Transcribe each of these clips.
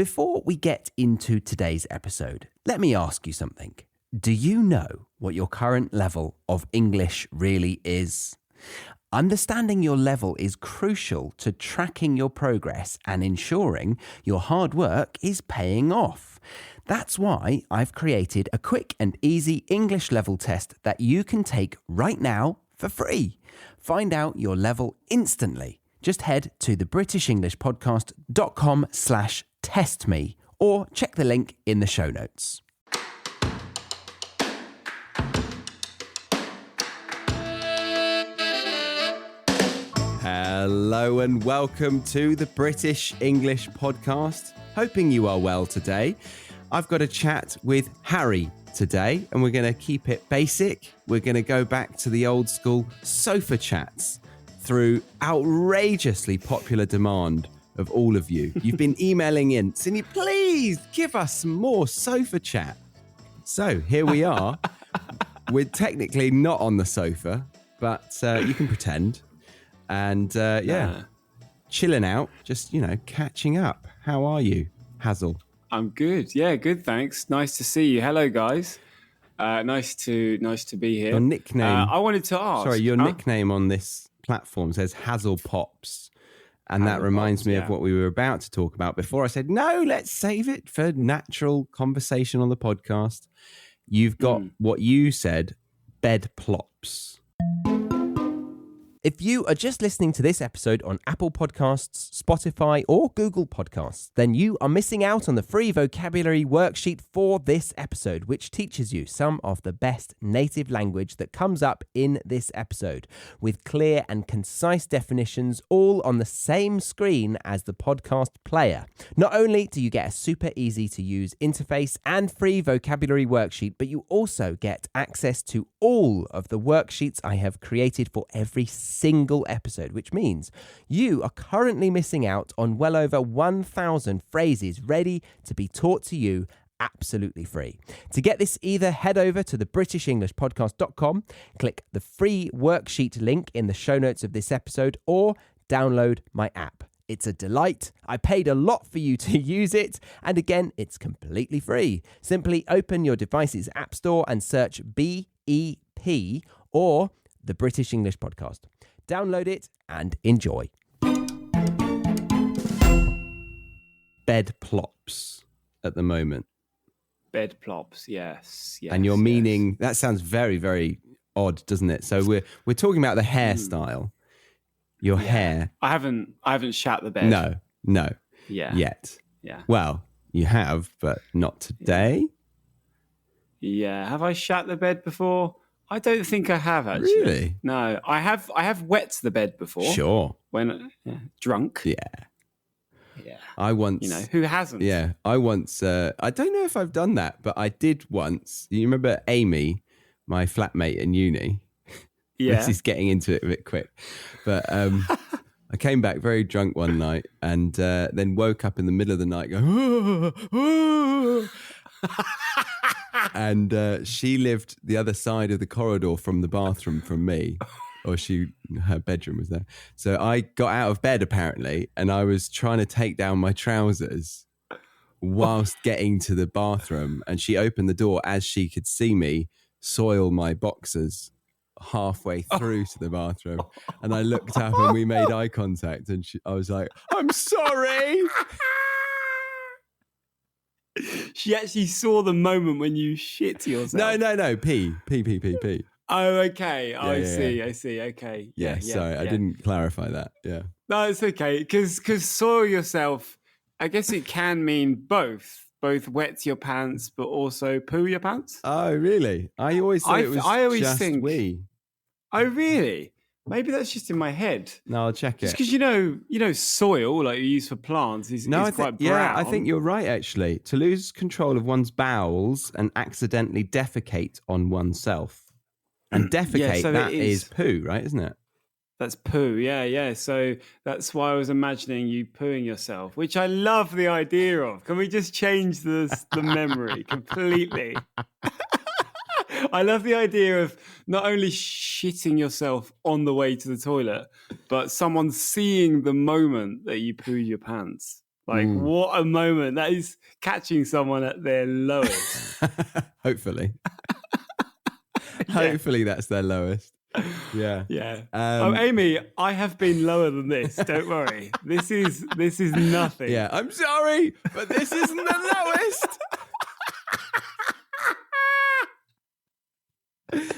Before we get into today's episode, let me ask you something. Do you know what your current level of English really is? Understanding your level is crucial to tracking your progress and ensuring your hard work is paying off. That's why I've created a quick and easy English level test that you can take right now for free. Find out your level instantly. Just head to thebritishenglishpodcast.com/testme or check the link in the show notes. Hello and welcome to the British English Podcast. Hoping you are well today. I've got a chat with Harry today and we're going to keep it basic. We're going to go back to the old school sofa chats through outrageously popular demand of all of you. You've been emailing in saying, please give us some more sofa chat. So here we are. We're technically not on the sofa, but you can pretend. And chilling out, just, catching up. How are you, Hazel? I'm good. Yeah, good, thanks. Nice to see you. Hello, guys. Nice to be here. Your nickname. I wanted to ask. Sorry, your nickname on this platform says Hazel Pops. And that reminds me of what we were about to talk about before. I said, no, let's save it for natural conversation on the podcast. You've got what you said, bed plops. If you are just listening to this episode on Apple Podcasts, Spotify, or Google Podcasts, then you are missing out on the free vocabulary worksheet for this episode, which teaches you some of the best native language that comes up in this episode, with clear and concise definitions all on the same screen as the podcast player. Not only do you get a super easy to use interface and free vocabulary worksheet, but you also get access to all of the worksheets I have created for every single episode, which means you are currently missing out on well over 1,000 phrases ready to be taught to you absolutely free. To get this, either head over to thebritishenglishpodcast.com, click the free worksheet link in the show notes of this episode, or download my app. It's a delight. I paid a lot for you to use it. And again, it's completely free. Simply open your device's app store and search BEP or the British English Podcast. Download it and enjoy. Bed plops at the moment. Bed plops, yes. And you're meaning, that sounds very, very odd, doesn't it? So we're talking about the hairstyle. Your hair. I haven't shat the bed. No. Yeah. Yet. Yeah. Well, you have, but not today. Yeah. Have I shat the bed before? I don't think I have, actually. Really? No. I have wet the bed before. Sure. When drunk. Yeah. Yeah. I once. Who hasn't? Yeah. I once. I don't know if I've done that, but I did once. You remember Amy, my flatmate in uni? Yeah. This is getting into it a bit quick. But I came back very drunk one night and then woke up in the middle of the night going, and she lived the other side of the corridor from the bathroom from me, or her bedroom was there. So I got out of bed apparently, and I was trying to take down my trousers whilst getting to the bathroom, and she opened the door as she could see me soil my boxers halfway through to the bathroom, and I looked up and we made eye contact, and I was like, I'm sorry. She actually saw the moment when you shit yourself. No. P. Oh, okay. Yeah, I see. Okay. Yeah, sorry, I didn't clarify that. Yeah. No, it's okay. Because soil yourself, I guess it can mean both wet your pants, but also poo your pants. Oh, really? I always thought it was just think, wee. Oh, really? Maybe that's just in my head. No, I'll check it. Just because soil like you use for plants is quite brown. Yeah, I think you're right. Actually, to lose control of one's bowels and accidentally defecate on oneself, and defecate that is poo, right? Isn't it? That's poo. Yeah. So that's why I was imagining you pooing yourself, which I love the idea of. Can we just change the memory completely? I love the idea of not only shitting yourself on the way to the toilet, but someone seeing the moment that you poo your pants. Like, what a moment. That is catching someone at their lowest. Hopefully. Hopefully that's their lowest. Yeah. Yeah. Amy, I have been lower than this. Don't worry. This is nothing. Yeah. I'm sorry, but this isn't the lowest.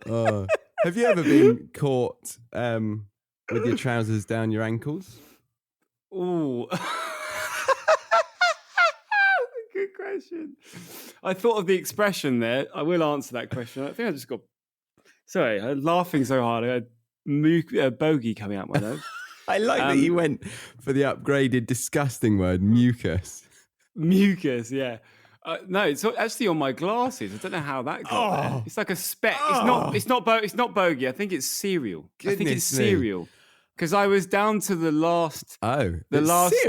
Oh. Have you ever been caught with your trousers down your ankles? Ooh. Good question. I thought of the expression there. I will answer that question. I think I just got... Sorry, I'm laughing so hard. I had a bogey coming out my nose. I like that you went for the upgraded, disgusting word, mucus. Mucus, yeah. No, it's actually on my glasses. I don't know how that got there. It's like a speck. It's not bogey. I think it's cereal. I think it's cereal. Because I was down to the last cereal.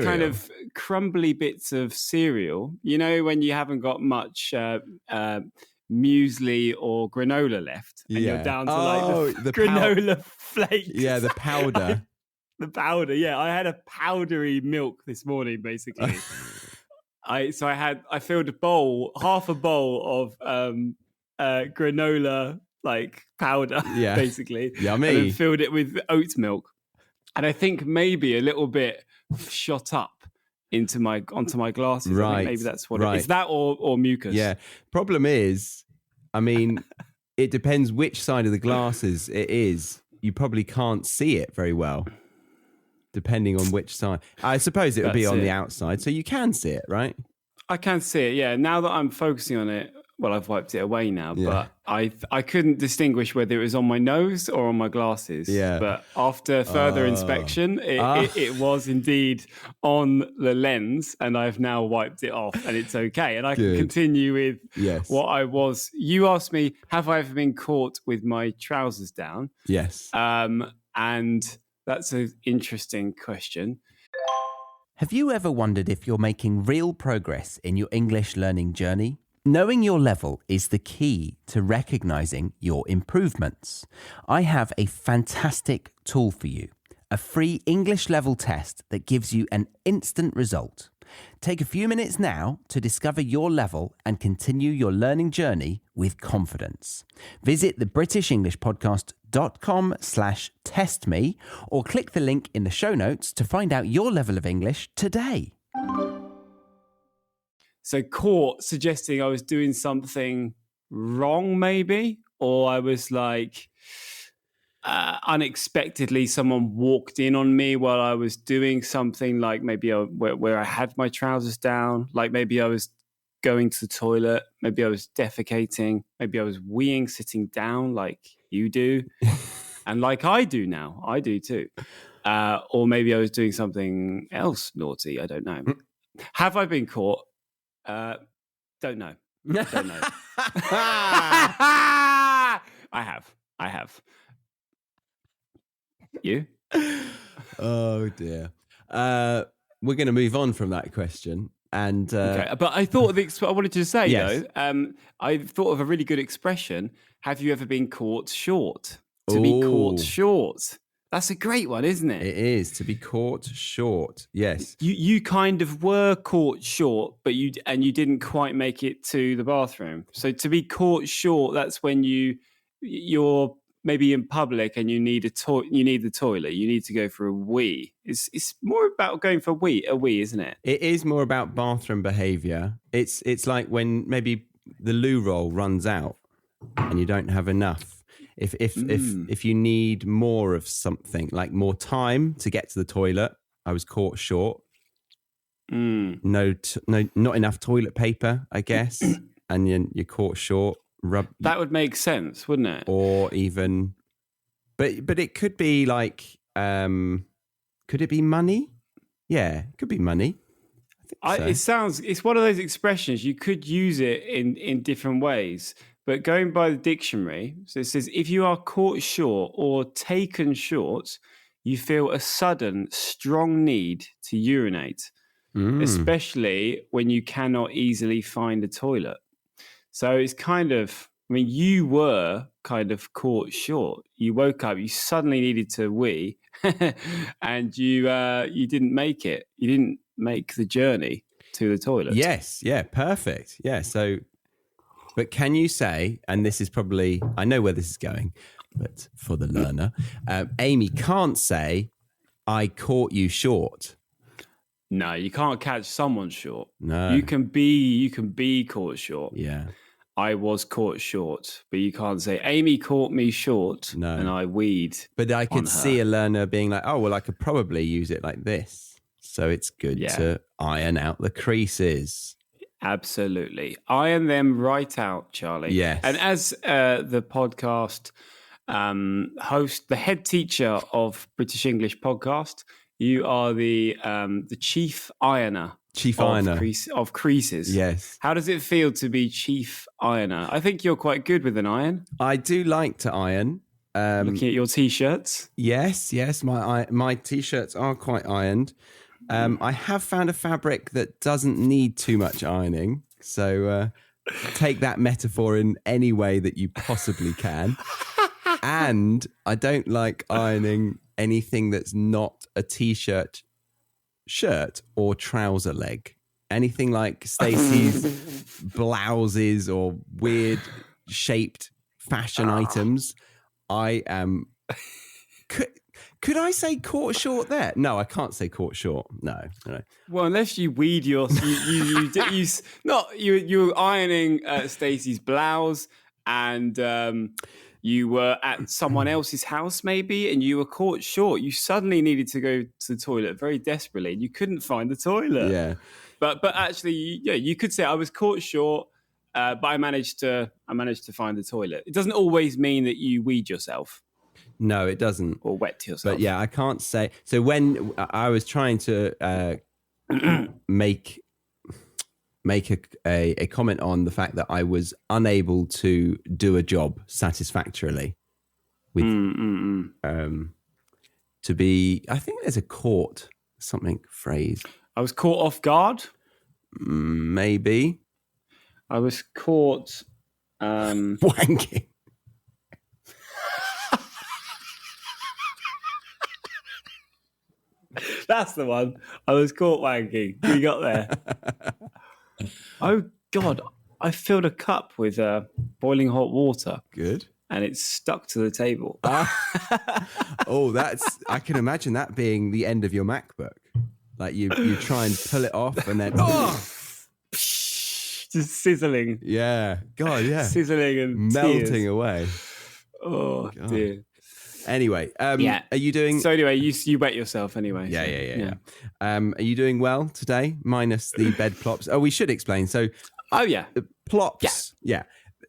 Kind of crumbly bits of cereal. You know, when you haven't got much muesli or granola left, and you're down to like the granola flakes. Yeah, the powder. The powder. Yeah, I had a powdery milk this morning, basically. I filled half a bowl of granola like powder, basically. Yummy. And then filled it with oat milk. And I think maybe a little bit shot up onto my glasses. Right. I think maybe that's what it is. That or mucus. Yeah. Problem is, I mean, it depends which side of the glasses it is. You probably can't see it very well, depending on which side. I suppose it would be on the outside, so you can see it, right? I can see it, yeah. Now that I'm focusing on it, well, I've wiped it away now, but I couldn't distinguish whether it was on my nose or on my glasses. Yeah. But after further inspection, it was indeed on the lens, and I've now wiped it off, and it's okay. And I can continue with what I was. You asked me, have I ever been caught with my trousers down? Yes. And that's an interesting question. Have you ever wondered if you're making real progress in your English learning journey? Knowing your level is the key to recognizing your improvements. I have a fantastic tool for you, a free English level test that gives you an instant result. Take a few minutes now to discover your level and continue your learning journey with confidence. Visit thebritishenglishpodcast.com/testme or click the link in the show notes to find out your level of English today. So caught suggesting I was doing something wrong, maybe, or I was like unexpectedly someone walked in on me while I was doing something, like maybe where I had my trousers down, like maybe I was going to the toilet, maybe I was defecating, maybe I was weeing sitting down like you do, and like I do now, I do too, or maybe I was doing something else naughty. I don't know. Have I been caught? Don't know. Don't know. I have. You? Oh dear. We're going to move on from that question, and okay. But I thought I wanted to say though. I thought of a really good expression. Have you ever been caught short? To be caught short. That's a great one, isn't it? It is, to be caught short. Yes. You kind of were caught short, but you didn't quite make it to the bathroom. So to be caught short, that's when you're maybe in public and you need the toilet. You need to go for a wee. It's more about going for a wee, isn't it? It is more about bathroom behaviour. It's like when maybe the loo roll runs out and you don't have enough. If you need more of something, like more time to get to the toilet, I was caught short. No, not enough toilet paper, I guess, and you're caught short. That would make sense, wouldn't it? Or even, but it could be like, could it be money? Yeah, it could be money. I think so. It's one of those expressions you could use it in different ways. But going by the dictionary, so it says, if you are caught short or taken short, you feel a sudden, strong need to urinate, especially when you cannot easily find a toilet. So it's kind of, I mean, you were kind of caught short. You woke up, you suddenly needed to wee, and you didn't make it. You didn't make the journey to the toilet. Yes, yeah, perfect. Yeah, so, but can you say, and this is probably, I know where this is going, but for the learner, Amy can't say, I caught you short. No, you can't catch someone short. No. You can be caught short. Yeah. I was caught short, but you can't say Amy caught me short and I weed. But I could on see her. a learner being like, oh, well, I could probably use it like this. So it's good to iron out the creases. Absolutely. Iron them right out, Charlie. Yes. And as the podcast host, the head teacher of British English Podcast, you are the chief ironer. Of creases. Yes. How does it feel to be chief ironer? I think you're quite good with an iron. I do like to iron. Looking at your t-shirts. Yes. My t-shirts are quite ironed. I have found a fabric that doesn't need too much ironing. So take that metaphor in any way that you possibly can. And I don't like ironing anything that's not a t-shirt, shirt, or trouser leg. Anything like Stacey's blouses or weird shaped fashion items. I am... Could I say caught short there? No, I can't say caught short. No. Well, unless you weed you were ironing Stacey's blouse, and you were at someone else's house maybe, and you were caught short. You suddenly needed to go to the toilet very desperately, and you couldn't find the toilet. Yeah. But actually, you could say I was caught short, but I managed to find the toilet. It doesn't always mean that you weed yourself. No, it doesn't. Or wet yourself. But yeah, I can't say. So when I was trying to make a comment on the fact that I was unable to do a job satisfactorily with to be, I think there's a caught something phrase. I was caught off guard. Maybe. I was caught wanking. That's the one. I was caught wanking. We got there. Oh, God. I filled a cup with boiling hot water. Good. And it's stuck to the table. Oh, I can imagine that being the end of your MacBook. Like you try and pull it off and then, just sizzling. Yeah. God, yeah. Sizzling and melting tears. away. Oh, God. Dear. Anyway, are you doing... So anyway, you wet yourself anyway. Yeah. Are you doing well today? Minus the bed plops. Oh, we should explain. So, plops. Yeah,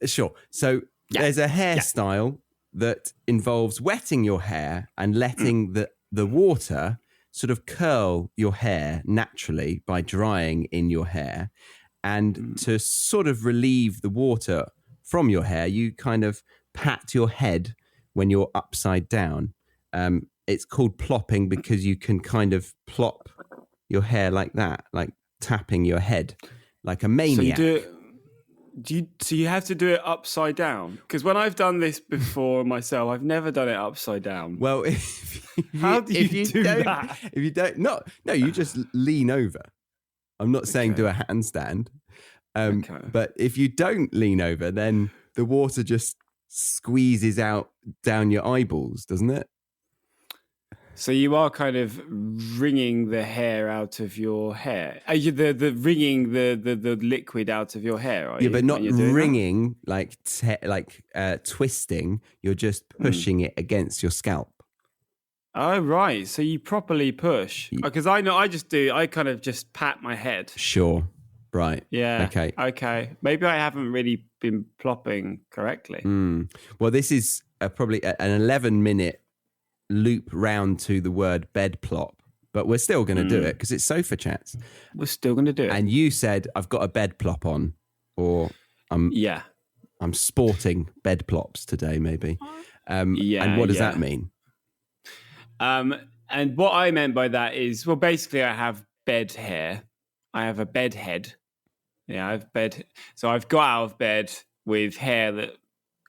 sure. So there's a hairstyle that involves wetting your hair and letting the water sort of curl your hair naturally by drying in your hair. And to sort of relieve the water from your hair, you kind of pat your head when you're upside down. It's called plopping because you can kind of plop your hair like that, like tapping your head like a maniac. So you have to do it upside down? Because when I've done this before myself, I've never done it upside down. Well, how do you do that? If you don't, no, you just lean over. I'm not saying do a handstand. But if you don't lean over, then the water just squeeses out down your eyeballs, doesn't it? So you are kind of wringing the hair out of your hair. Are you the wringing the liquid out of your hair? Are you, but not wringing like twisting. You're just pushing it against your scalp. Oh right, so you properly push. Because I know I kind of just pat my head. Sure. Right. Yeah. Okay. Maybe I haven't really been plopping correctly. Well, this is probably an 11-minute loop round to the word bed plop, but we're still going to do it because it's sofa chats. We're still going to do it. And you said, I've got a bed plop on, or I'm sporting bed plops today, maybe. And what does that mean? And what I meant by that is, well, basically I have bed hair. I have a bed head. Yeah, I have bed. So I've got out of bed with hair that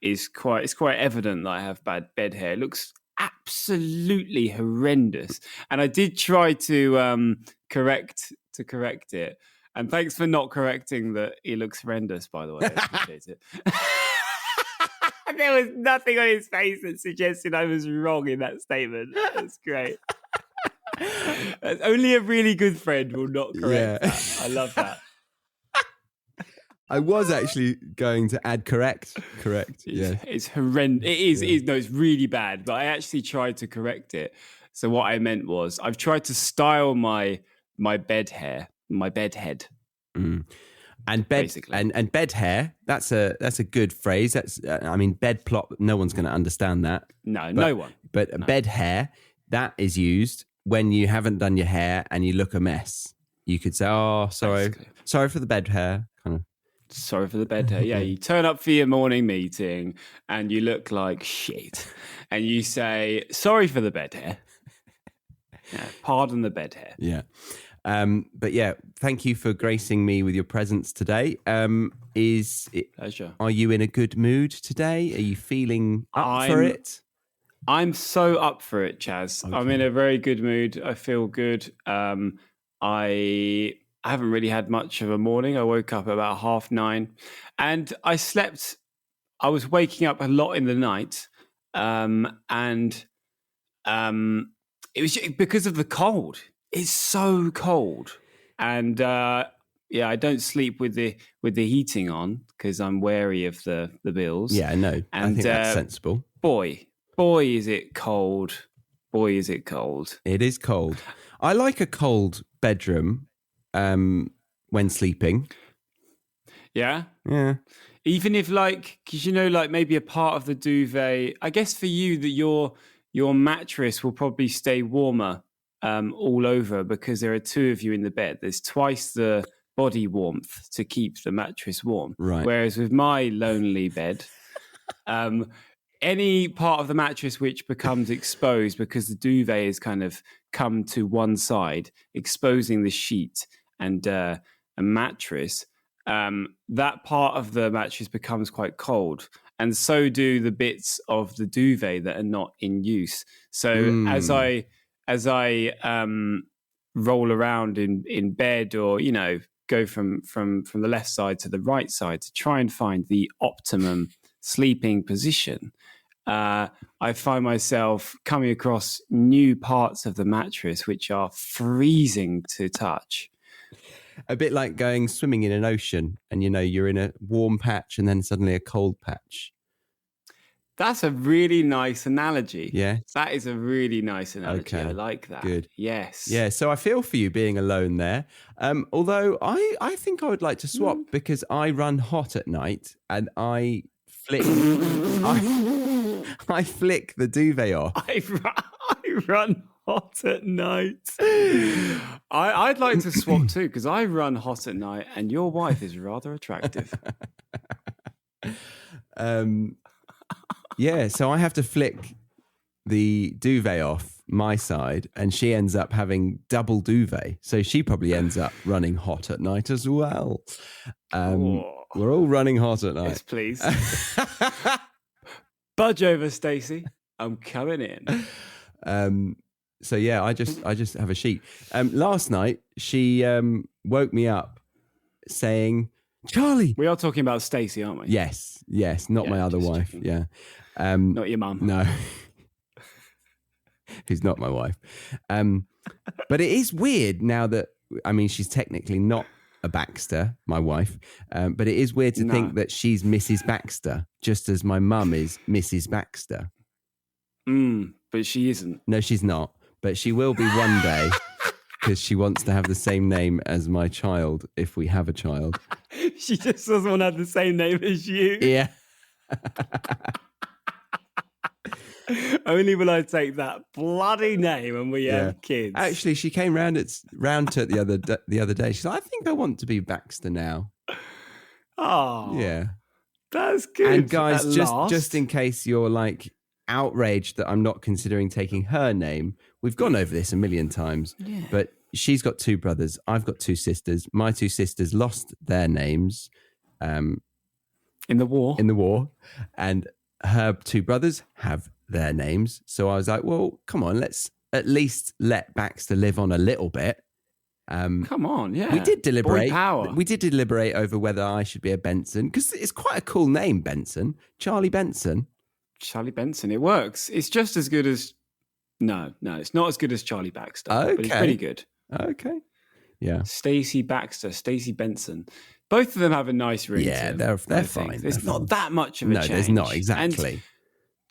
is it's quite evident that I have bad bed hair. It looks absolutely horrendous. And I did try to correct to correct it. And thanks for not correcting that he looks horrendous, by the way. I appreciate it. There was nothing on his face that suggested I was wrong in that statement. That's great. Only a really good friend will not correct that. I love that. I was actually going to add correct. Yeah. It's horrendous. It is. No, it's really bad. But I actually tried to correct it. So what I meant was I've tried to style my bed hair, my bed head. Mm. And bed hair, that's a good phrase. That's bed plot, no one's going to understand that. No one. But bed hair, that is used when you haven't done your hair and you look a mess. You could say, "Oh, sorry. Basically. Sorry for the bed hair." Kind of. Sorry for the bed hair. Yeah, you turn up for your morning meeting and you look like shit. And you say, "Sorry for the bed hair." Yeah, pardon the bed hair. Yeah. But yeah, thank you for gracing me with your presence today. Pleasure. Are you in a good mood today? Are you feeling up for it? I'm so up for it, Chaz. Okay. I'm in a very good mood. I feel good. I haven't really had much of a morning. I woke up at about 9:30 and I slept. I was waking up a lot in the night. It was because of the cold. It's so cold. And I don't sleep with the heating on because I'm wary of the bills. Yeah, I know. And I think that's sensible. Boy, is it cold. Boy, is it cold. It is cold. I like a cold bedroom when sleeping. Yeah? Yeah. Even if because maybe a part of the duvet, I guess for you that your mattress will probably stay warmer all over because there are two of you in the bed. There's twice the body warmth to keep the mattress warm. Right. Whereas with my lonely bed, any part of the mattress which becomes exposed because the duvet has kind of come to one side, exposing the sheet and a mattress, that part of the mattress becomes quite cold. And so do the bits of the duvet that are not in use. So as I roll around in bed or, go from the left side to the right side to try and find the optimum sleeping position, I find myself coming across new parts of the mattress which are freezing to touch. A bit like going swimming in an ocean and, you're in a warm patch and then suddenly a cold patch. That's a really nice analogy. Yeah. That is a really nice analogy. Okay. I like that. Good. Yes. Yeah, so I feel for you being alone there. Although I think I would like to swap because I run hot at night and I flick I flick the duvet off. I run hot at night. I'd like to swap too because I run hot at night and your wife is rather attractive. Yeah, so I have to flick the duvet off my side and she ends up having double duvet. So she probably ends up running hot at night as well. We're all running hot at night. Yes, please. Budge over, Stacey. I'm coming in. So yeah, I just have a sheet. Last night she woke me up saying, "Charlie." We are talking about Stacey, aren't we? Yes, not my other wife. Checking. Yeah, not your mum. No, who's not my wife. But it is weird now that she's technically not a Baxter, my wife. But it is weird to think that she's Mrs. Baxter, just as my mum is Mrs. Baxter. But she isn't. No, she's not. But she will be one day because she wants to have the same name as my child if we have a child. She just doesn't want to have the same name as you. Yeah. Only will I take that bloody name when we have kids. Actually, she came round to it the other day. She's like, "I think I want to be Baxter now." Oh, yeah, that's good. And guys, just in case you're outraged that I'm not considering taking her name, we've gone over this a million times. Yeah. But she's got two brothers. I've got two sisters. My two sisters lost their names in the war. And her two brothers have their names. So I was like, well, come on, let's at least let Baxter live on a little bit. Come on, yeah. We did deliberate. Boy power. We did deliberate over whether I should be a Benson, because it's quite a cool name, Benson. Charlie Benson. Charlie Benson. It works. It's just as good as... No, it's not as good as Charlie Baxter. Okay. But it's pretty good. Okay. Yeah. Stacey Baxter, Stacey Benson. Both of them have a nice ring Yeah, to them. they're fine. There's not that much of a change. No, there's not, exactly.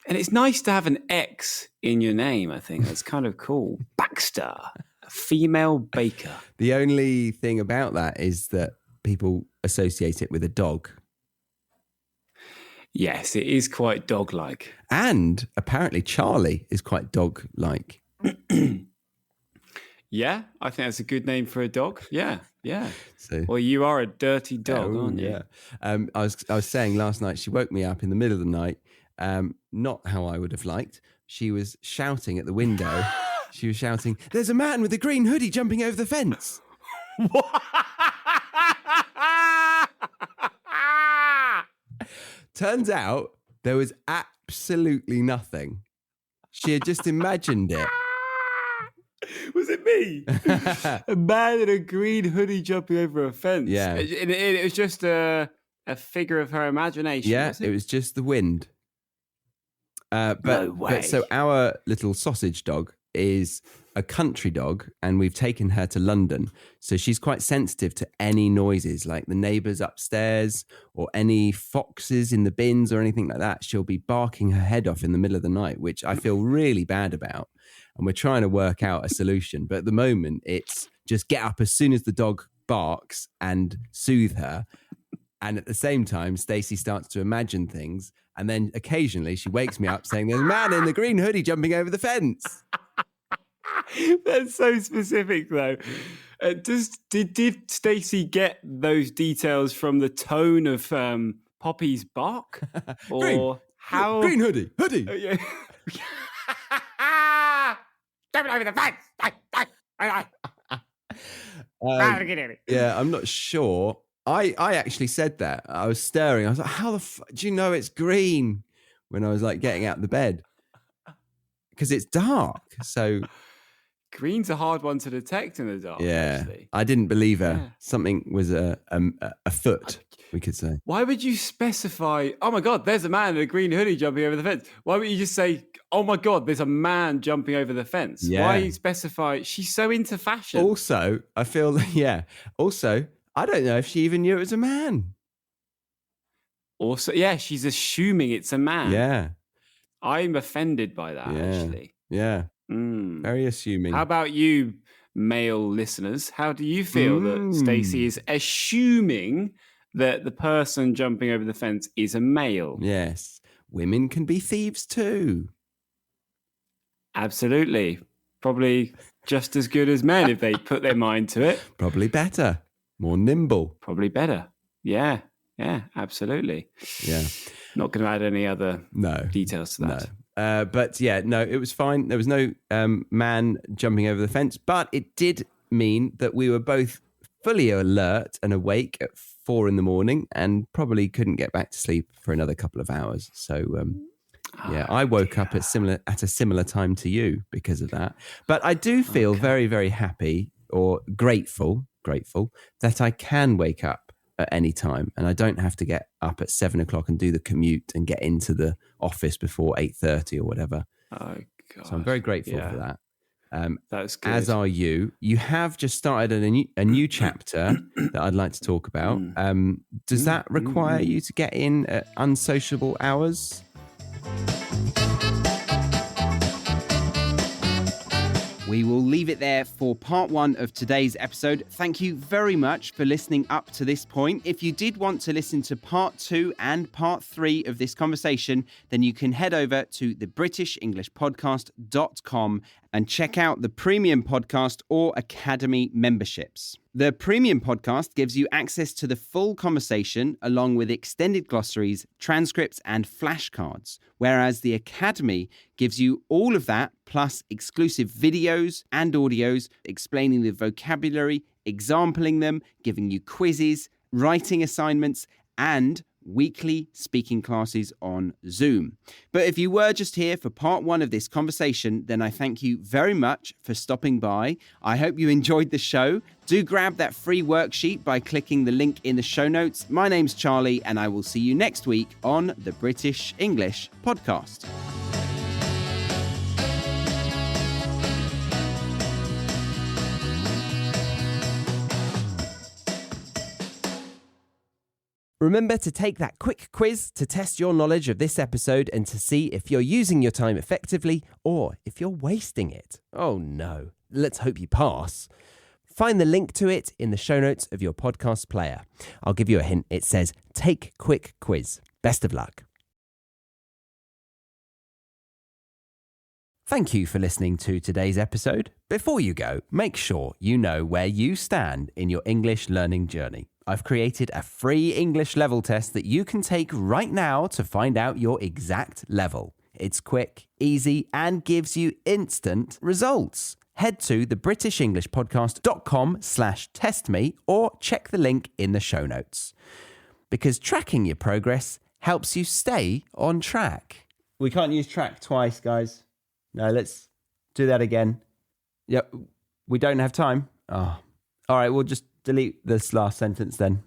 And it's nice to have an X in your name, I think. That's kind of cool. Baxter, a female baker. The only thing about that is that people associate it with a dog. Yes, it is quite dog-like. And apparently Charlie is quite dog-like. Yeah, I think that's a good name for a dog. Yeah. So, Well, you are a dirty dog, aren't you? Yeah. I was saying last night, she woke me up in the middle of the night. Not how I would have liked. She was shouting at the window. She was shouting, "There's a man with a green hoodie jumping over the fence." Turns out there was absolutely nothing. She had just imagined it. Was it me? A man in a green hoodie jumping over a fence. Yeah. It was just a figure of her imagination. Yeah, it was just the wind. No way. But so our little sausage dog is a country dog, and we've taken her to London. So she's quite sensitive to any noises, like the neighbours upstairs or any foxes in the bins or anything like that. She'll be barking her head off in the middle of the night, which I feel really bad about. And we're trying to work out a solution. But at the moment, it's just get up as soon as the dog barks and soothe her. And at the same time, Stacey starts to imagine things. And then occasionally she wakes me up saying, "There's a man in the green hoodie jumping over the fence." That's so specific, though. Did Stacey get those details from the tone of Poppy's bark, or how? Green hoodie. Yeah. Jumping over the fence. Yeah, I'm not sure. I actually said that. I was staring. I was like, "How the do you know it's green?" When I was like getting out of the bed, because it's dark. So Green's a hard one to detect in the dark. yeah, actually. I didn't believe her. Yeah. Something was afoot, we could say. Why would you specify, "Oh my God, there's a man in a green hoodie jumping over the fence"? Why would you just say, "Oh my God, there's a man jumping over the fence"? Yeah. Why specify? She's so into fashion. Also, I feel Also, I don't know if she even knew it was a man. Also, yeah, she's assuming it's a man. Yeah, I'm offended by that, actually. yeah. Mm. Very assuming. How about you, male listeners? How do you feel that Stacey is assuming that the person jumping over the fence is a male? Yes, women can be thieves too. Absolutely. Probably just as good as men if they put their mind to it. Probably better, more nimble. Probably better. Yeah, absolutely. Yeah. Not going to add any other details to that. No. But yeah, no, it was fine. There was no man jumping over the fence, but it did mean that we were both fully alert and awake at 4 a.m. and probably couldn't get back to sleep for another couple of hours. So I woke up at a similar time to you because of that. But I do feel very, very happy or grateful that I can wake up at any time, and I don't have to get up at 7 o'clock and do the commute and get into the office before 8:30 or whatever. Oh God! So I'm very grateful for that. That's good. As are you. You have just started a new chapter that I'd like to talk about. Does that require you to get in at unsociable hours? We will leave it there for part 1 of today's episode. Thank you very much for listening up to this point. If you did want to listen to part 2 and part 3 of this conversation, then you can head over to thebritishenglishpodcast.com and check out the Premium Podcast or Academy memberships. The Premium Podcast gives you access to the full conversation along with extended glossaries, transcripts, and flashcards, whereas the Academy gives you all of that plus exclusive videos and audios explaining the vocabulary, exampling them, giving you quizzes, writing assignments, and weekly speaking classes on Zoom. But if you were just here for part 1 of this conversation, then I thank you very much for stopping by. I hope you enjoyed the show. Do grab that free worksheet by clicking the link in the show notes. My name's Charlie, and I will see you next week on the British English Podcast. Remember to take that quick quiz to test your knowledge of this episode and to see if you're using your time effectively or if you're wasting it. Oh no, let's hope you pass. Find the link to it in the show notes of your podcast player. I'll give you a hint. It says, "Take quick quiz." Best of luck. Thank you for listening to today's episode. Before you go, make sure you know where you stand in your English learning journey. I've created a free English level test that you can take right now to find out your exact level. It's quick, easy, and gives you instant results. Head to thebritishenglishpodcast.com/testme or check the link in the show notes. Because tracking your progress helps you stay on track. We can't use track twice, guys. No, let's do that again. Yep, we don't have time. Oh. All right, we'll just delete this last sentence then.